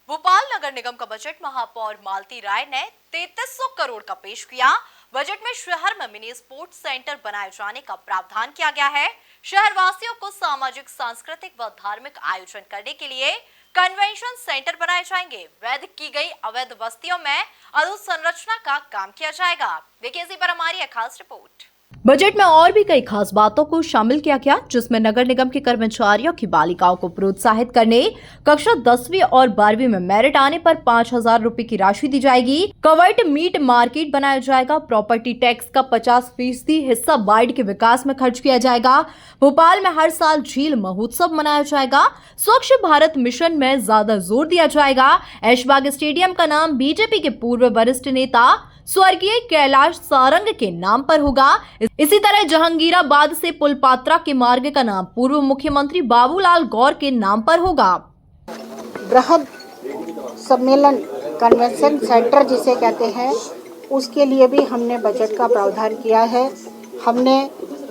भोपाल नगर निगम का बजट महापौर मालती राय ने 3300 करोड़ का पेश किया। बजट में शहर में मिनी स्पोर्ट्स सेंटर बनाए जाने का प्रावधान किया गया है। शहरवासियों को सामाजिक, सांस्कृतिक व धार्मिक आयोजन करने के लिए कन्वेंशन सेंटर बनाए जाएंगे। वैध की गई अवैध बस्तियों में अधोसंरचना का काम किया जाएगा। देखिए इसी पर हमारी एक खास रिपोर्ट। बजट में और भी कई खास बातों को शामिल किया गया, जिसमें नगर निगम के कर्मचारियों की बालिकाओं को प्रोत्साहित करने, कक्षा 10वीं और 12वीं में मेरिट आने पर 5,000 रुपए की राशि दी जाएगी। कवर्ड मीट मार्केट बनाया जाएगा। प्रॉपर्टी टैक्स का 50% हिस्सा वार्ड के विकास में खर्च किया जाएगा। भोपाल में हर साल झील महोत्सव मनाया जाएगा। स्वच्छ भारत मिशन में ज्यादा जोर दिया जाएगा। ऐशबाग स्टेडियम का नाम बीजेपी के पूर्व वरिष्ठ नेता स्वर्गीय कैलाश सारंग के नाम पर होगा। इसी तरह जहांगीराबाद से पुलपात्रा के मार्ग का नाम पूर्व मुख्यमंत्री बाबूलाल गौर के नाम पर होगा। बृहद सम्मेलन कन्वेंशन सेंटर जिसे कहते हैं, उसके लिए भी हमने बजट का प्रावधान किया है। हमने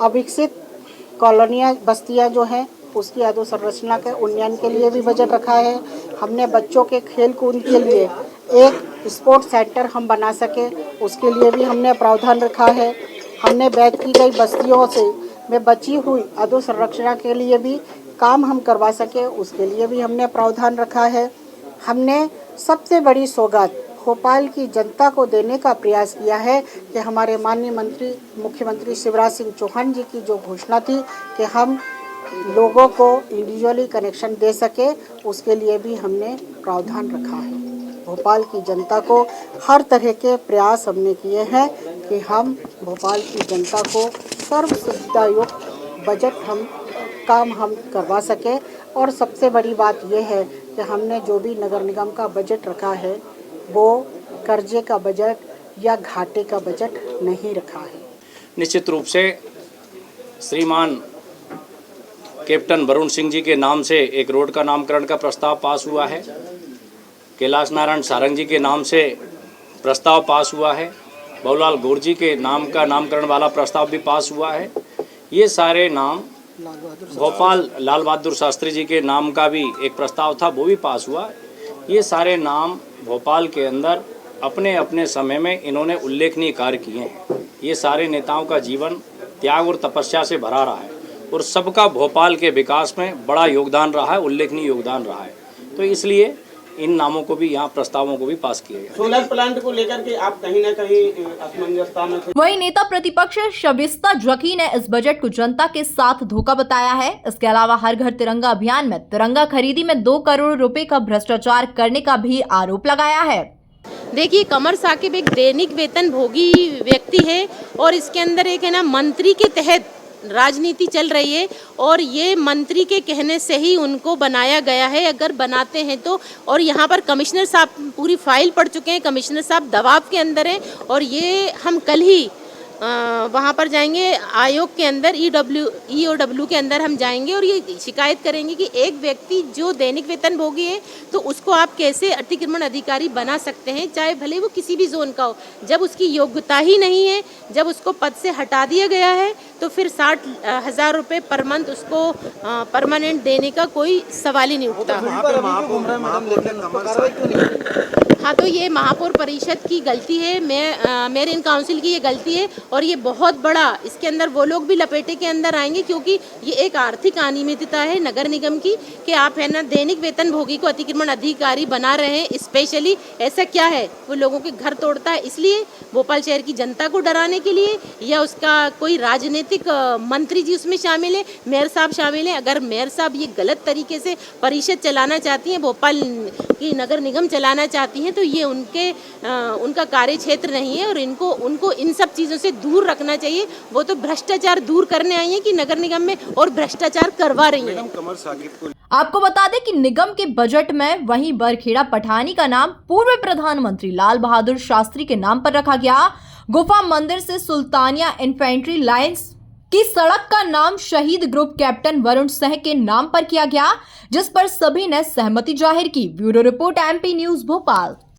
अविकसित कॉलोनियाँ, बस्तियाँ जो हैं, उसकी अधोसंरचना के उन्नयन के लिए भी बजट रखा है। हमने बच्चों के खेल कूद के लिए एक स्पोर्ट्स सेंटर हम बना सके, उसके लिए भी हमने प्रावधान रखा है। हमने वैध की गई बस्तियों से में बची हुई अधोसंरचना के लिए भी काम हम करवा सके, उसके लिए भी हमने प्रावधान रखा है। हमने सबसे बड़ी सौगात भोपाल की जनता को देने का प्रयास किया है कि हमारे माननीय मुख्यमंत्री शिवराज सिंह चौहान जी की जो घोषणा थी कि हम लोगों को इंडिविजुअली कनेक्शन दे सके, उसके लिए भी हमने प्रावधान रखा है। भोपाल की जनता को हर तरह के प्रयास हमने किए हैं कि हम भोपाल की जनता को सर्व सुविधायुक्त बजट हम करवा सके। और सबसे बड़ी बात यह है कि हमने जो भी नगर निगम का बजट रखा है वो कर्जे का बजट या घाटे का बजट नहीं रखा है। निश्चित रूप से श्रीमान कैप्टन वरुण सिंह जी के नाम से एक रोड का नामकरण का प्रस्ताव पास हुआ है। कैलाश नारायण सारंग जी के नाम से प्रस्ताव पास हुआ है। बाबूलाल गौर जी के नाम का नामकरण वाला प्रस्ताव भी पास हुआ है। ये सारे नाम, भोपाल लाल बहादुर शास्त्री जी के नाम का भी एक प्रस्ताव था, वो भी पास हुआ। ये सारे नाम भोपाल के अंदर अपने अपने समय में इन्होंने उल्लेखनीय कार्य किए हैं। ये सारे नेताओं का जीवन त्याग और तपस्या से भरा रहा है और सबका भोपाल के विकास में बड़ा योगदान रहा है, उल्लेखनीय योगदान रहा है। तो इसलिए इन नामों को भी, यहाँ प्रस्तावों को भी पास किया गया। सोलर प्लांट को लेकर के आप कहीं न कहीं असमंजसता में थे। वहीं नेता प्रतिपक्ष शबिस्ता जकी ने इस बजट को जनता के साथ धोखा बताया है। इसके अलावा हर घर तिरंगा अभियान में तिरंगा खरीदी में 2 करोड़ रुपए का भ्रष्टाचार करने का भी आरोप लगाया है। देखिए, कमर साकिब एक दैनिक वेतन भोगी व्यक्ति है और इसके अंदर एक है ना मंत्री के तहत राजनीति चल रही है और ये मंत्री के कहने से ही उनको बनाया गया है, अगर बनाते हैं तो। और यहाँ पर कमिश्नर साहब पूरी फाइल पढ़ चुके हैं, कमिश्नर साहब दबाव के अंदर हैं और ये हम कल ही वहाँ पर जाएंगे आयोग के अंदर, EOW के अंदर हम जाएंगे और ये शिकायत करेंगे कि एक व्यक्ति जो दैनिक वेतन भोगी है तो उसको आप कैसे अतिक्रमण अधिकारी बना सकते हैं, चाहे भले वो किसी भी जोन का हो। जब उसकी योग्यता ही नहीं है, जब उसको पद से हटा दिया गया है तो फिर 60,000 रुपये पर मंथ उसको परमानेंट देने का कोई सवाल ही नहीं उठता। हाँ, तो ये महापौर परिषद की गलती है, मेयर इन काउंसिल की ये गलती है और ये बहुत बड़ा, इसके अंदर वो लोग भी लपेटे के अंदर आएंगे क्योंकि ये एक आर्थिक अनियमितता है नगर निगम की कि आप है ना दैनिक वेतन भोगी को अतिक्रमण अधिकारी बना रहे हैं। स्पेशली ऐसा क्या है, वो लोगों के घर तोड़ता है, इसलिए भोपाल शहर की जनता को डराने के लिए, या उसका कोई राजनीतिक मंत्री जी उसमें शामिल है, मेयर साहब शामिल है। अगर मेयर साहब ये गलत तरीके से परिषद चलाना चाहती हैं, भोपाल की नगर निगम चलाना चाहती हैं, तो ये उनका कार्य क्षेत्र नहीं है और उनको इन सब चीज़ों से दूर रखना चाहिए। वो तो भ्रष्टाचार दूर करने आई हैं कि नगर निगम में और भ्रष्टाचार करवा रही हैं। आपको बता दें कि निगम के बजट में वहीं बरखेड़ा पठानी का नाम पूर्व प्रधानमंत्री लाल बहादुर शास्त्री के नाम पर रखा गया। गुफा मंदिर से सुल्तानिया इन्फेंट्री लाइन्स की सड़क का नाम शहीद ग्रुप कैप्टन वरुण सिंह के नाम पर किया गया, जिस पर सभी ने सहमति जाहिर की। Bureau report, MP news Bhopal.